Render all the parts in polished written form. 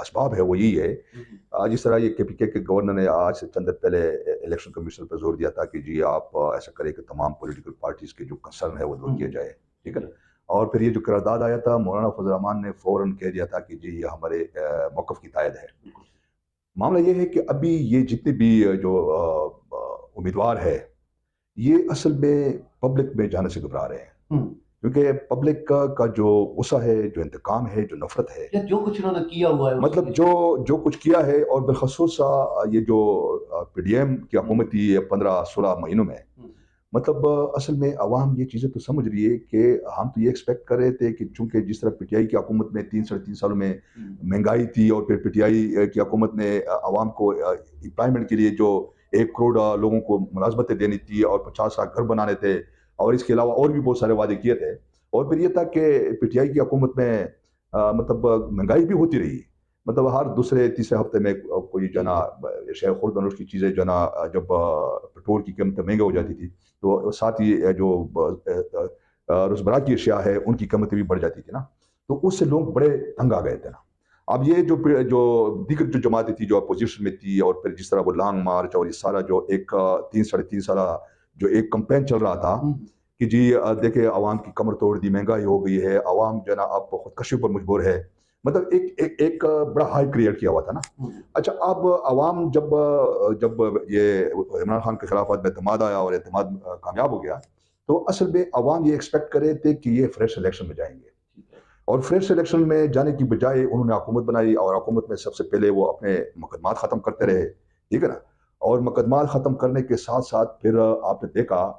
اسباب ہے وہ یہی ہے، جس طرح یہ KPK کے گورنر نے آج سے چند دن پہلے الیکشن کمیشن پر زور دیا تھا کہ جی آپ ایسا کریں کہ تمام پولیٹیکل پارٹیز کے جو کنسرن ہے وہ دور کیا جائے، ٹھیک ہے نا. اور پھر یہ جو قرارداد آیا تھا، مولانا فضل الرحمان نے فوراً کہہ دیا تھا کہ جی یہ ہمارے موقف کی تائید ہے. معاملہ یہ ہے کہ ابھی یہ جتنے بھی جو امیدوار ہے یہ اصل میں پبلک میں جانے سے گھبرا رہے ہیں، کیونکہ پبلک کا جو غصہ ہے، جو انتقام ہے، جو نفرت ہے، جو کچھ انہوں نے کیا ہوا ہے، مطلب جو کچھ کیا ہے، اور بالخصوص یہ جو PDM کی حکومت تھی 15-16 مہینوں میں، مطلب اصل میں عوام یہ چیزیں تو سمجھ رہی ہے کہ ہم تو یہ ایکسپیکٹ کر رہے تھے کہ چونکہ جس طرح PTI کی حکومت میں 3-3.5 سالوں میں مہنگائی تھی، اور پھر PTI کی حکومت نے عوام کو امپلائمنٹ کے لیے جو 1 کروڑ لوگوں کو ملازمتیں دینی تھی، اور 50 لاکھ گھر بنانے تھے، اور اس کے علاوہ اور بھی بہت سارے وعدے کیے تھے. اور پھر یہ تھا کہ PTI کی حکومت میں مطلب مہنگائی بھی ہوتی رہی، مطلب ہر دوسرے تیسرے ہفتے میں کوئی جنا شیخ خوردنوش کی چیزیں جنا، جب پٹرول کی قیمتیں مہنگی ہو جاتی تھی تو ساتھ ہی جو روزمرہ کی اشیاء ہے ان کی قیمتیں بھی بڑھ جاتی تھی نا. تو اس سے لوگ بڑے تنگ آ گئے تھے نا. اب یہ جو دیگر جو جماعتیں تھی جو اپوزیشن میں تھی، اور پھر جس طرح وہ لانگ مارچ اور یہ سارا جو ایک 3-3.5 سالہ جو ایک کمپین چل رہا تھا کہ جی دیکھیں عوام کی کمر توڑ دی، مہنگائی ہو گئی ہے، عوام جو ہے نا اب خودکشی پر مجبور ہے، مطلب ایک بڑا ہائی کریٹ کیا ہوا تھا نا. اچھا، اب عوام جب یہ عمران خان کے خلاف اعتماد آیا اور اعتماد کامیاب ہو گیا، تو اصل میں عوام یہ ایکسپیکٹ کرے تھے کہ یہ فریش الیکشن میں جائیں گے، اور فریش الیکشن میں جانے کی بجائے انہوں نے حکومت بنائی، اور حکومت میں سب سے پہلے وہ اپنے مقدمات ختم کرتے رہے، ٹھیک ہے نا. اور مقدمات ختم کرنے کے ساتھ ساتھ پھر آپ نے دیکھا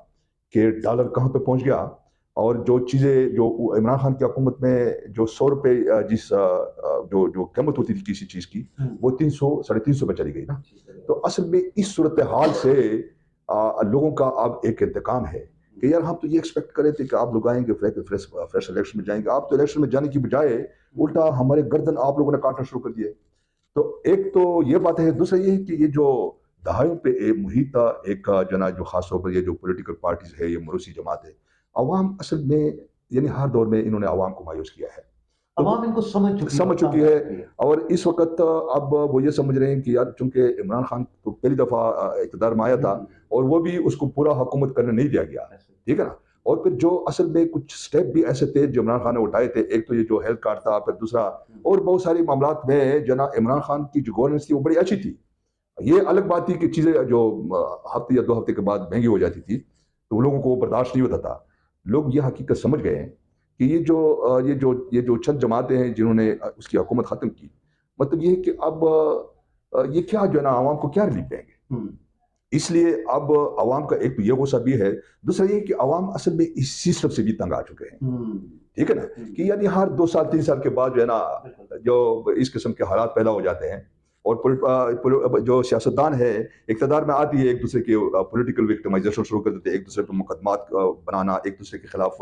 کہ ڈالر کہاں پہ پہنچ گیا، اور جو چیزیں جو عمران خان کی حکومت میں جو 100 روپے جس جو قیمت ہوتی تھی کسی چیز کی، وہ 300-350 پہ چلی گئی نا. تو اصل میں اس صورتحال سے لوگوں کا اب ایک انتقام ہے کہ یار ہم تو یہ ایکسپیکٹ کرے تھے کہ آپ لوگ آئیں گے فریش الیکشن میں جائیں گے، آپ تو الیکشن میں جانے کی بجائے الٹا ہمارے گردن آپ لوگوں نے کاٹنا شروع کر دیے. تو ایک تو یہ بات ہے. دوسرا یہ ہے کہ یہ جو دہائیوں پہ محیط ایک جو خاص طور پر یہ جو پولیٹیکل پارٹیز ہے، یہ موروثی جماعت ہے، عوام اصل میں یعنی ہر دور میں انہوں نے عوام کو مایوس کیا ہے، عوام ان کو سمجھ چکی ہے. اور اس وقت اب وہ یہ سمجھ رہے ہیں کہ یار چونکہ عمران خان تو پہلی دفعہ اقتدار میں آیا تھا، اور وہ بھی اس کو پورا حکومت کرنے نہیں دیا گیا، ٹھیک ہے نا. اور پھر جو اصل میں کچھ سٹیپ بھی ایسے تھے جو عمران خان نے اٹھائے تھے، ایک تو یہ جو ہیلتھ کارڈ تھا، پھر دوسرا اور بہت ساری معاملات میں جناب عمران خان کی جو گورننس تھی وہ بڑی اچھی تھی. یہ الگ بات تھی کہ چیزیں جو ہفتے یا 2 ہفتے کے بعد مہنگی ہو جاتی تھی تو وہ لوگوں کو برداشت نہیں ہوتا تھا. لوگ یہ حقیقت سمجھ گئے کہ یہ جو چند جماعتیں ہیں جنہوں نے اس کی حکومت ختم کی، مطلب یہ ہے کہ اب یہ کیا جو ہے نا عوام کو کیا ریلیف دیں گے. اس لیے اب عوام کا ایک تو یہ غصہ بھی ہے، دوسرا یہ کہ عوام اصل میں اس سسٹم سے بھی تنگ آ چکے ہیں، ٹھیک ہے نا. کہ یعنی ہر 2 سال 3 سال کے بعد جو ہے نا جو اس قسم کے حالات پیدا ہو جاتے ہیں، اور جو سیاستدان ہے اقتدار میں آتی ہے ایک دوسرے کے پولیٹیکل وکٹمائزیشن شروع کر دیتے ہیں، ایک دوسرے پہ مقدمات بنانا، ایک دوسرے کے خلاف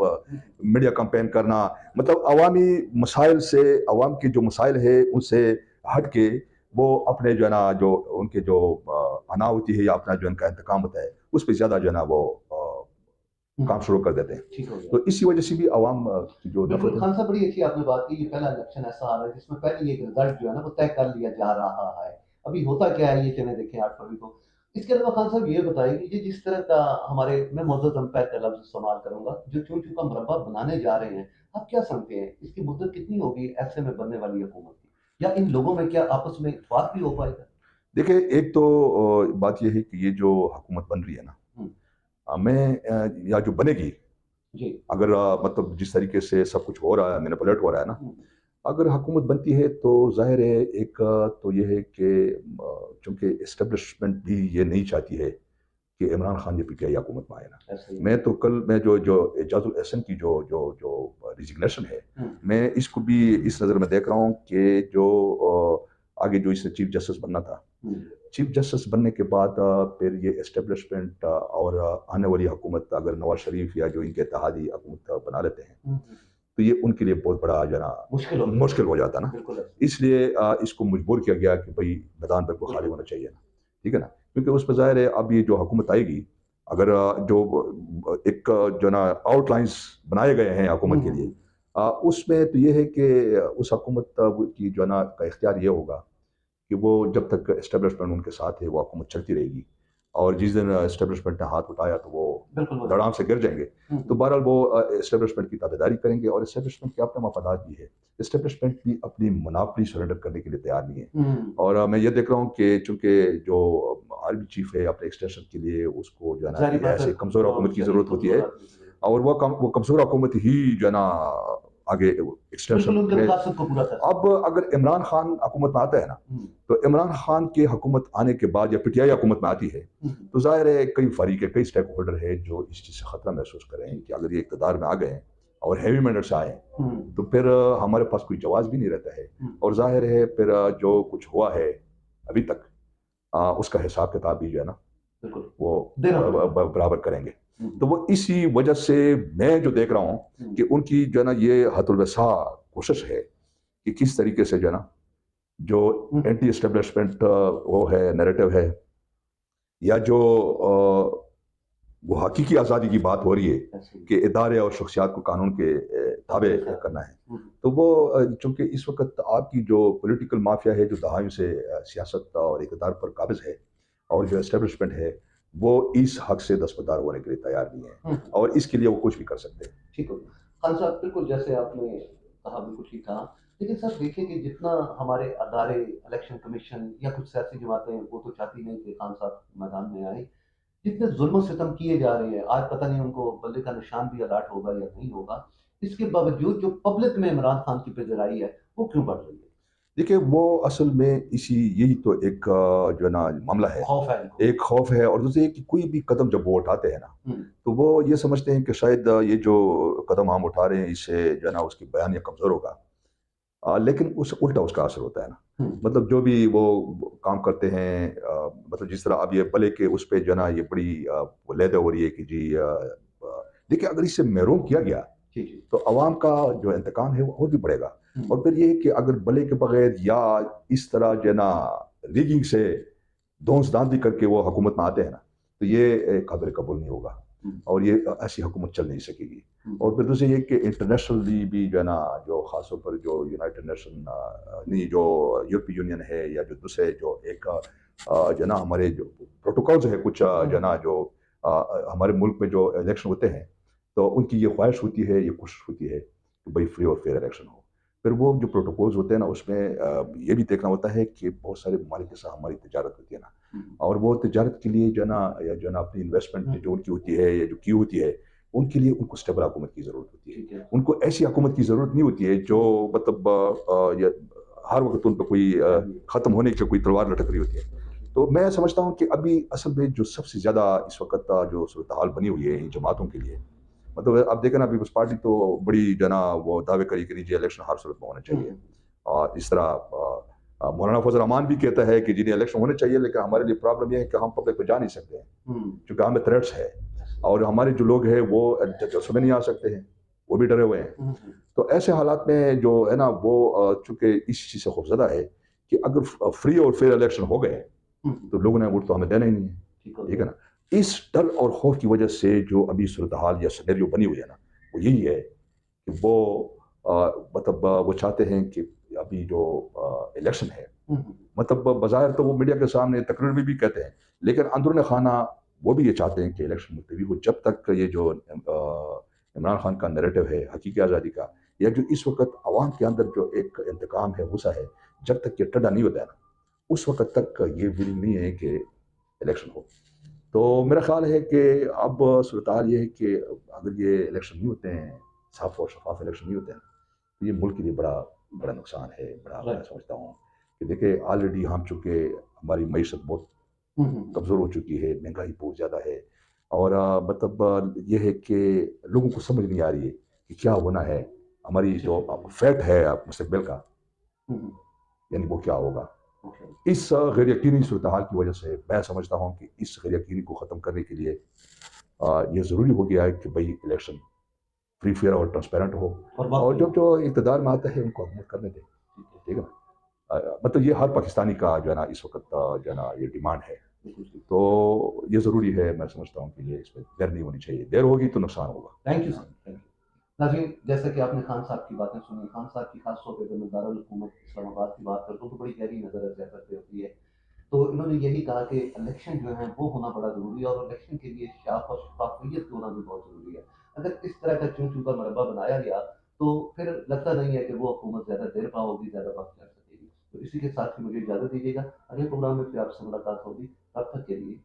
میڈیا کمپین کرنا، مطلب عوامی مسائل سے، عوام کے جو مسائل ہے ان سے ہٹ کے وہ اپنے جو ہے نا جو ان کے جو انا ہوتی ہے یا اپنا جو ان کا انتقام ہوتا ہے اس پہ زیادہ جو ہے نا وہ کام شروع کر دیتے ہیں. تو اسی وجہ سے بھی عوام جو بالکل خان صاحب بڑی اچھی آپ نے بات کی. یہ پہلا الیکشن ایسا آ رہا ہے جس میں پہلے یہ رزلٹ جو ہے نا وہ طے کر لیا جا رہا ہے. ابھی ہوتا کیا ہے یہ چلیں دیکھیں 8 فروری کو. اس کے علاوہ خان صاحب یہ بتائیں کہ یہ جس طرح کا ہمارے، میں معزز امپائر کا لفظ استعمال کروں گا، جو چون چون کا مربع بنانے جا رہے ہیں، آپ کیا سمجھتے ہیں اس کی مدت کتنی ہوگی ایسے میں بننے والی حکومت کی، یا ان لوگوں میں کیا آپس میں اتفاق بھی ہو پائے گا؟ دیکھیں، ایک تو بات یہ ہے کہ یہ جو حکومت بن رہی ہے نا، میں یا جو بنے گی، اگر مطلب جس طریقے سے سب کچھ ہو رہا ہے، مینیپولیٹ ہو رہا ہے نا، اگر حکومت بنتی ہے تو ظاہر ہے ایک تو یہ ہے کہ چونکہ اسٹیبلشمنٹ بھی یہ نہیں چاہتی ہے کہ عمران خان یہ PTI حکومت میں آئے نا. میں تو کل میں جو اعجاز الاحسن کی جو ریزگنیشن ہے، میں اس کو بھی اس نظر میں دیکھ رہا ہوں کہ جو آگے جو اس سے چیف جسٹس بننا تھا، چیف جسٹس بننے کے بعد پھر یہ اسٹیبلشمنٹ اور آنے والی حکومت اگر نواز شریف یا جو ان کے اتحادی حکومت بنا لیتے ہیں تو یہ ان کے لیے بہت بڑا جو ہے نا مشکل ہو جاتا نا. اس لیے اس کو مجبور کیا گیا کہ بھائی میدان پر کو خالی ہونا چاہیے نا، ٹھیک ہے نا. کیونکہ اس پہ ظاہر ہے اب یہ جو حکومت آئے گی، اگر جو ایک جو نا آؤٹ لائنس بنائے گئے ہیں حکومت کے لیے، اس میں تو یہ ہے کہ اس حکومت کی جو ہے نا کا اختیار یہ ہوگا کہ وہ جب تک اسٹیبلشمنٹ ان کے ساتھ ہے وہ حکومت چلتی رہے گی، اور جس دن اسٹیبلشمنٹ نے ہاتھ اٹھایا تو وہ دڑام سے گر جائیں گے. تو بہرحال وہ اسٹیبلشمنٹ کی تابعداری کریں گے، اور اسٹیبلشمنٹ کے اپنے مفادات بھی ہے. اسٹیبلشمنٹ بھی اپنی منافلی سرنڈر کرنے کے لیے تیار نہیں ہے. اور میں یہ دیکھ رہا ہوں کہ چونکہ جو آرمی چیف ہے اپنے ایکسٹینشن کے لیے اس کو جو ہے نا ایسے کمزور حکومت کی ضرورت ہوتی ہے، اور وہ کمزور حکومت ہی جو ہے نا آگے ایکسٹینشن. اب اگر عمران خان حکومت میں آتا ہے نا، تو عمران خان کے حکومت آنے کے بعد یا پی ٹی آئی حکومت میں آتی ہے تو ظاہر ہے کئی فریق ہے، کئی اسٹیک ہولڈر ہے جو اس چیز سے خطرہ محسوس کریں کہ اگر یہ اقتدار میں آ گئے ہیں اور ہیوی مینڈٹس آئے تو پھر ہمارے پاس کوئی جواز بھی نہیں رہتا ہے، اور ظاہر ہے پھر جو کچھ ہوا ہے ابھی تک اس کا حساب کتاب بھی جو ہے نا وہ برابر کریں گے. تو وہ اسی وجہ سے میں جو دیکھ رہا ہوں کہ ان کی جو ہے نا یہ حد الوسع کوشش ہے کہ کس طریقے سے جو ہے نا جو اینٹی اسٹیبلشمنٹ وہ ہے نیریٹو ہے، یا جو وہ حقیقی آزادی کی بات ہو رہی ہے کہ ادارے اور شخصیات کو قانون کے تابع کرنا ہے، تو وہ چونکہ اس وقت آپ کی جو پولیٹیکل مافیا ہے جو دہائیوں سے سیاست اور اقتدار پر قابض ہے، اور جو اسٹیبلشمنٹ ہے وہ اس حق سے دستبردار ہونے کے لیے تیار نہیں ہے، اور اس کے لیے وہ کچھ بھی کر سکتے ہیں. ٹھیک ہو خان صاحب، بالکل جیسے آپ نے کہا بالکل ٹھیک کہا، لیکن سر دیکھیں کہ جتنا ہمارے ادارے الیکشن کمیشن یا کچھ سیاسی جماعتیں وہ تو چاہتی نہیں کہ خان صاحب میدان میں آئے، جتنے ظلم و ستم کیے جا رہے ہیں آج پتہ نہیں ان کو بلے کا نشان بھی الاٹ ہوگا یا نہیں ہوگا، اس کے باوجود جو پبلک میں عمران خان کی پذیرائی ہے وہ کیوں بڑھ رہی ہے؟ دیکھیے وہ اصل میں یہی تو ایک جو ہے نا معاملہ ہے، ایک خوف ہے، اور دوسرے کہ کوئی بھی قدم جب وہ اٹھاتے ہیں نا تو وہ یہ سمجھتے ہیں کہ شاید یہ جو قدم ہم اٹھا رہے ہیں اس سے جو ہے نا اس کی بیانیہ کمزور ہوگا، لیکن اس کا اثر ہوتا ہے نا. مطلب جو بھی وہ کام کرتے ہیں، مطلب جس طرح اب یہ بلے کے اس پہ جو ہے نا یہ بڑی لیدہ ہو رہی ہے کہ جی دیکھیے اگر اس سے محروم کیا گیا تو عوام کا جو انتقام ہے وہ اور بھی بڑھے گا. اور پھر یہ کہ اگر بلے کے بغیر یا اس طرح جو ہے نا ریگنگ سے دھونس داندھی کر کے وہ حکومت میں آتے ہیں نا تو یہ قابل قبول نہیں ہوگا، اور یہ ایسی حکومت چل نہیں سکے گی. اور پھر دوسرے یہ کہ انٹرنیشنلی بھی جو ہے نا جو خاص طور پر جو یونائٹڈ نیشن نہیں جو یورپی یونین ہے یا جو دوسرے جو ایک جو ہے نا ہمارے جو پروٹوکولز ہے کچھ جو ہے نا جو ہمارے ملک میں جو الیکشن ہوتے ہیں تو ان کی یہ خواہش ہوتی ہے، یہ کوشش ہوتی ہے کہ بھائی فری اور فیئر الیکشن ہو. پھر وہ جو پروٹوکولز ہوتے ہیں نا اس میں یہ بھی دیکھنا ہوتا ہے کہ بہت سارے ممالک کے ساتھ ہماری تجارت ہوتی ہے نا، اور وہ تجارت کے لیے جو ہے نا اپنی انویسٹمنٹ جو ان کی ہوتی ہے یا جو کی ہوتی ہے ان کے لیے ان کو اسٹیبل حکومت کی ضرورت ہوتی ہے. ان کو ایسی حکومت کی ضرورت نہیں ہوتی ہے جو مطلب ہر وقت ان پہ کوئی ختم ہونے کی کوئی تلوار لٹک رہی ہوتی ہے. تو میں سمجھتا ہوں کہ ابھی اصل میں جو سب سے زیادہ اس وقت جو صورتحال بنی ہوئی ہے ان جماعتوں کے لیے، مطلب اب دیکھیں نا پیپلز پارٹی تو بڑی جو ہے نا وہ دعوے کری کہ جی الیکشن ہر صورت میں ہونا چاہیے، اور اس طرح مولانا فضل الرحمان بھی کہتا ہے کہ جی الیکشن ہونے چاہیے، لیکن ہمارے لیے پرابلم یہ ہے کہ ہم پبلک پہ جا نہیں سکتے ہیں چونکہ ہمیں تھریٹس ہے، اور ہمارے جو لوگ ہیں وہ جلسوں میں نہیں آ سکتے ہیں، وہ بھی ڈرے ہوئے ہیں. تو ایسے حالات میں جو ہے نا وہ چونکہ اس چیز سے خوفزدہ ہے کہ اگر فری اور فیئر الیکشن ہو گئے تو لوگوں نے ووٹ تو ہمیں دینا ہی نہیں ہے، ٹھیک ہے نا. اس ڈر اور خوف کی وجہ سے جو ابھی صورتحال یا سینیریو بنی ہوئی ہے نا وہ یہی ہے کہ وہ مطلب وہ چاہتے ہیں کہ ابھی جو الیکشن ہے مطلب بظاہر تو وہ میڈیا کے سامنے تقریر میں بھی کہتے ہیں، لیکن اندرون خانہ وہ بھی یہ چاہتے ہیں کہ الیکشن ملتوی ہو جب تک یہ جو عمران خان کا نیریٹو ہے حقیقی آزادی کا، یا جو اس وقت عوام کے اندر جو ایک انتقام ہے غصہ ہے، جب تک یہ ٹھنڈا نہیں ہوتا ہے نا اس وقت تک یہ ولنگ نہیں ہے کہ الیکشن ہو. تو میرا خیال ہے کہ اب صورتحال یہ ہے کہ اگر یہ الیکشن نہیں ہوتے ہیں، صاف اور شفاف الیکشن نہیں ہوتے ہیں تو یہ ملک کے لیے بڑا نقصان ہے. میں سمجھتا ہوں کہ دیکھیں آلریڈی ہم چونکہ ہماری معیشت بہت کمزور ہو چکی ہے، مہنگائی بہت زیادہ ہے، اور مطلب یہ ہے کہ لوگوں کو سمجھ نہیں آ رہی ہے کہ کیا ہونا ہے، ہماری جو فیٹ ہے مستقبل کا یعنی وہ کیا ہوگا. اس غیر یقینی صورتحال کی وجہ سے میں سمجھتا ہوں کہ اس غیر یقینی کو ختم کرنے کے لیے یہ ضروری ہو گیا ہے کہ بھائی الیکشن فری فیئر اور ٹرانسپیرنٹ ہو، اور جو اقتدار میں آتا ہے ان کو حکومت کرنے دے، ٹھیک ہے نا. مطلب یہ ہر پاکستانی کا جو ہے نا اس وقت جو ہے نا یہ ڈیمانڈ ہے. تو یہ ضروری ہے، میں سمجھتا ہوں کہ یہ اس پہ دیر نہیں ہونی چاہیے، دیر ہوگی تو نقصان ہوگا. Thank you. ناظرین، جیسا کہ آپ نے خان صاحب کی باتیں سنی، خان صاحب کی خاص طور پہ جب میں دارالحکومت اسلام آباد کی بات کرتا ہوں تو بڑی گہری نظر سیاست پہ ہوتی ہے. تو انہوں نے یہی کہا کہ الیکشن جو ہیں وہ ہونا بڑا ضروری ہے، اور الیکشن کے لیے شاف اور شفافیت ہونا بھی بہت ضروری ہے. اگر اس طرح کا چون چون کا مربع بنایا گیا تو پھر لگتا نہیں ہے کہ وہ حکومت زیادہ دیر پا ہوگی، زیادہ وقت چل سکے گی. تو اسی کے ساتھ ہی مجھے اجازت دیجیے گا، اگلے پروگرام میں پھر آپ سے ملاقات ہوگی. تب تک کے لیے